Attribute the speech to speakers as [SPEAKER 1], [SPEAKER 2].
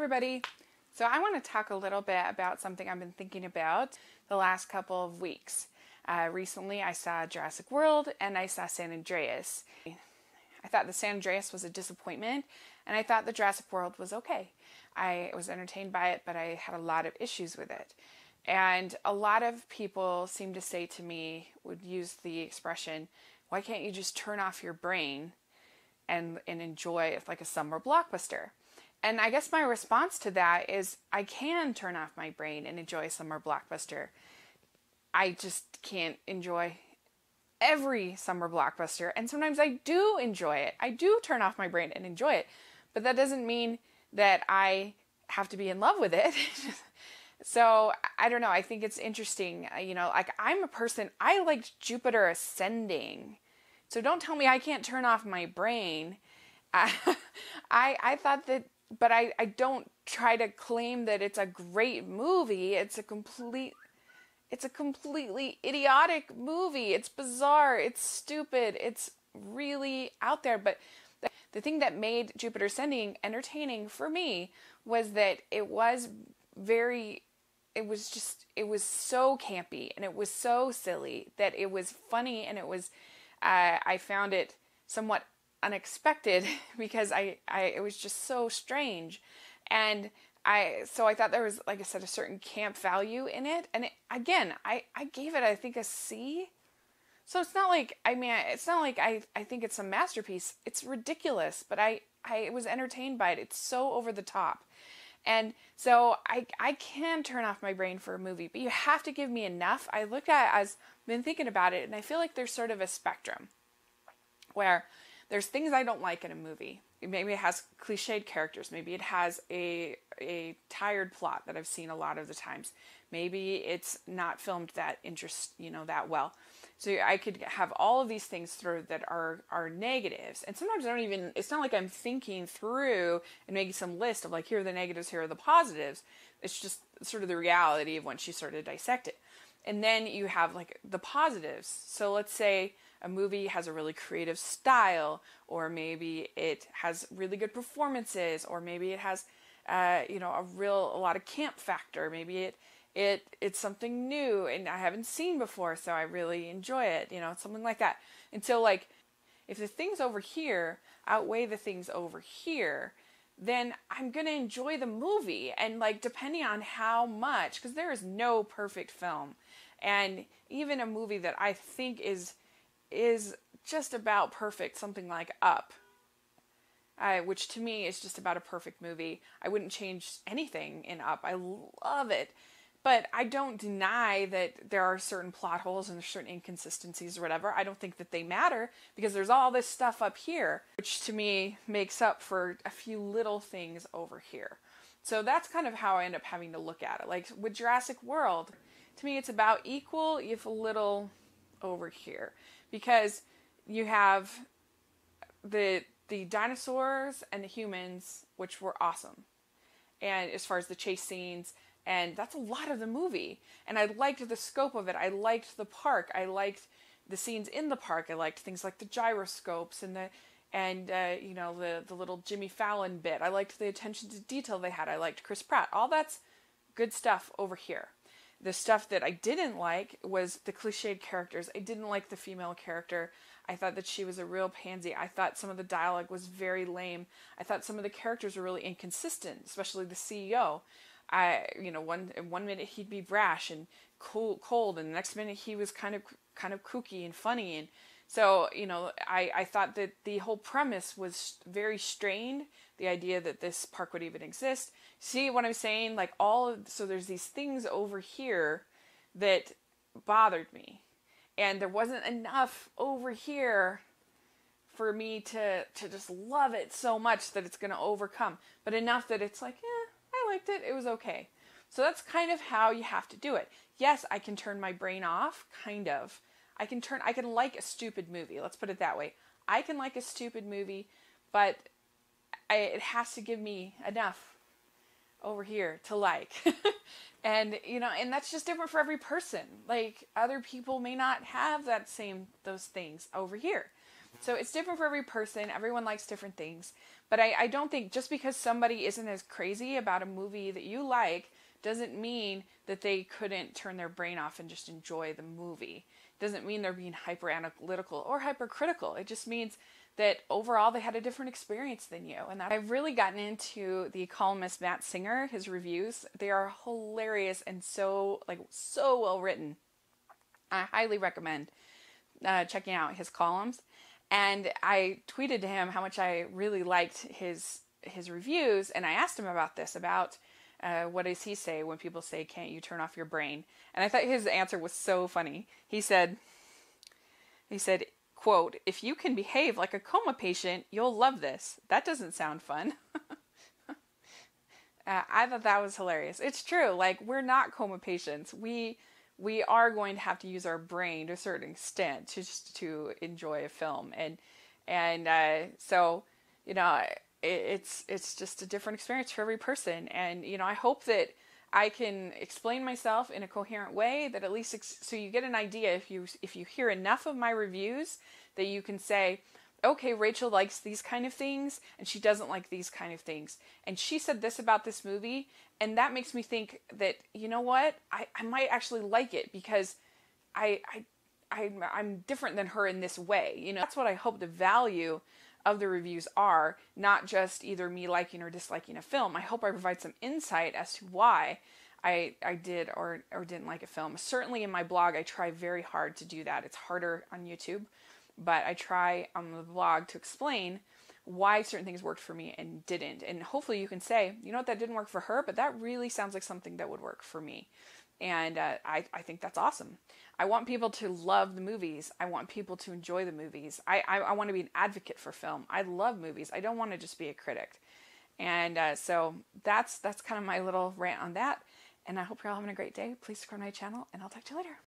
[SPEAKER 1] everybody. So I want to talk a little bit about something I've been thinking about the last couple of weeks. Recently I saw Jurassic World and I saw San Andreas. I thought the San Andreas was a disappointment and I thought the Jurassic World was okay. I was entertained by it, but I had a lot of issues with it. And a lot of people seem to say to me, would use the expression, why can't you just turn off your brain and enjoy it like a summer blockbuster? And I guess my response to that is I can turn off my brain and enjoy a summer blockbuster. I just can't enjoy every summer blockbuster. And sometimes I do enjoy it. I do turn off my brain and enjoy it. But that doesn't mean that I have to be in love with it. So I don't know. I think it's interesting. Like I'm a person, I liked Jupiter Ascending. So don't tell me I can't turn off my brain. I thought that, but I don't try to claim that it's a great movie. It's a completely idiotic movie. It's bizarre. It's stupid. It's really out there. But the thing that made Jupiter Ascending entertaining for me was that it was so campy and it was so silly that it was funny, and I found it somewhat unexpected because it was just so strange. And so I thought there was, like I said, a certain camp value in it. And I gave it, I think, a C. So it's not like, I think it's a masterpiece. It's ridiculous, but I was entertained by it. It's so over the top. And so I can turn off my brain for a movie, but you have to give me enough. I look at it as, been thinking about it, and I feel like there's sort of a spectrum where there's things I don't like in a movie. Maybe it has cliched characters. Maybe it has a tired plot that I've seen a lot of the times. Maybe it's not filmed that that well. So I could have all of these things through that are negatives. And sometimes it's not like I'm thinking through and making some list of like, here are the negatives, here are the positives. It's just sort of the reality of once you sort of dissect it. And then you have like the positives. So let's say a movie has a really creative style, or maybe it has really good performances, or maybe it has, a lot of camp factor. Maybe it's something new and I haven't seen before, so I really enjoy it, something like that. And so like, if the things over here outweigh the things over here, then I'm going to enjoy the movie. And like, depending on how much, because there is no perfect film. And even a movie that I think is just about perfect, something like Up, which to me is just about a perfect movie. I wouldn't change anything in Up. I love it. But I don't deny that there are certain plot holes and there's certain inconsistencies or whatever. I don't think that they matter because there's all this stuff up here, which to me makes up for a few little things over here. So that's kind of how I end up having to look at it. Like with Jurassic World, to me it's about equal, if a little over here. Because you have the dinosaurs and the humans, which were awesome. And as far as the chase scenes, and that's a lot of the movie. And I liked the scope of it. I liked the park. I liked the scenes in the park. I liked things like the gyroscopes and the little Jimmy Fallon bit. I liked the attention to detail they had. I liked Chris Pratt. All that's good stuff over here. The stuff that I didn't like was the cliched characters. I didn't like the female character. I thought that she was a real pansy. I thought some of the dialogue was very lame. I thought some of the characters were really inconsistent, especially the CEO. One minute he'd be brash and cold, and the next minute he was kind of kooky and funny. And so, I thought that the whole premise was very strained. The idea that this park would even exist. See what I'm saying? Like so there's these things over here that bothered me. And there wasn't enough over here for me to just love it so much that it's going to overcome. But enough that it's like, I liked it. It was okay. So that's kind of how you have to do it. Yes, I can turn my brain off, kind of. I can like a stupid movie. Let's put it that way. I can like a stupid movie, but it has to give me enough over here to like. And that's just different for every person. Like other people may not have those things over here. So it's different for every person. Everyone likes different things. But I don't think just because somebody isn't as crazy about a movie that you like doesn't mean that they couldn't turn their brain off and just enjoy the movie. Doesn't mean they're being hyper analytical or hypercritical. It just means that overall they had a different experience than you. And I've really gotten into the columnist Matt Singer, his reviews. They are hilarious and so well written. I highly recommend checking out his columns. And I tweeted to him how much I really liked his reviews, and I asked him about this, about what does he say when people say, "Can't you turn off your brain?" And I thought his answer was so funny. He said, quote, "If you can behave like a coma patient, you'll love this. That doesn't sound fun." I thought that was hilarious. It's true. Like, we're not coma patients. We are going to have to use our brain to a certain extent to enjoy a film, and so it's just a different experience for every person, and I hope that I can explain myself in a coherent way that at least so you get an idea if you hear enough of my reviews that you can say, okay, Rachel likes these kind of things, and she doesn't like these kind of things. And she said this about this movie, and that makes me think that, you know what, I might actually like it because I'm different than her in this way. That's what I hope the value of the reviews are, not just either me liking or disliking a film. I hope I provide some insight as to why I did or didn't like a film. Certainly in my blog, I try very hard to do that. It's harder on YouTube. But I try on the blog to explain why certain things worked for me and didn't. And hopefully you can say, you know what, that didn't work for her, but that really sounds like something that would work for me. And I think that's awesome. I want people to love the movies. I want people to enjoy the movies. I want to be an advocate for film. I love movies. I don't want to just be a critic. And so that's kind of my little rant on that. And I hope you're all having a great day. Please subscribe to my channel, and I'll talk to you later.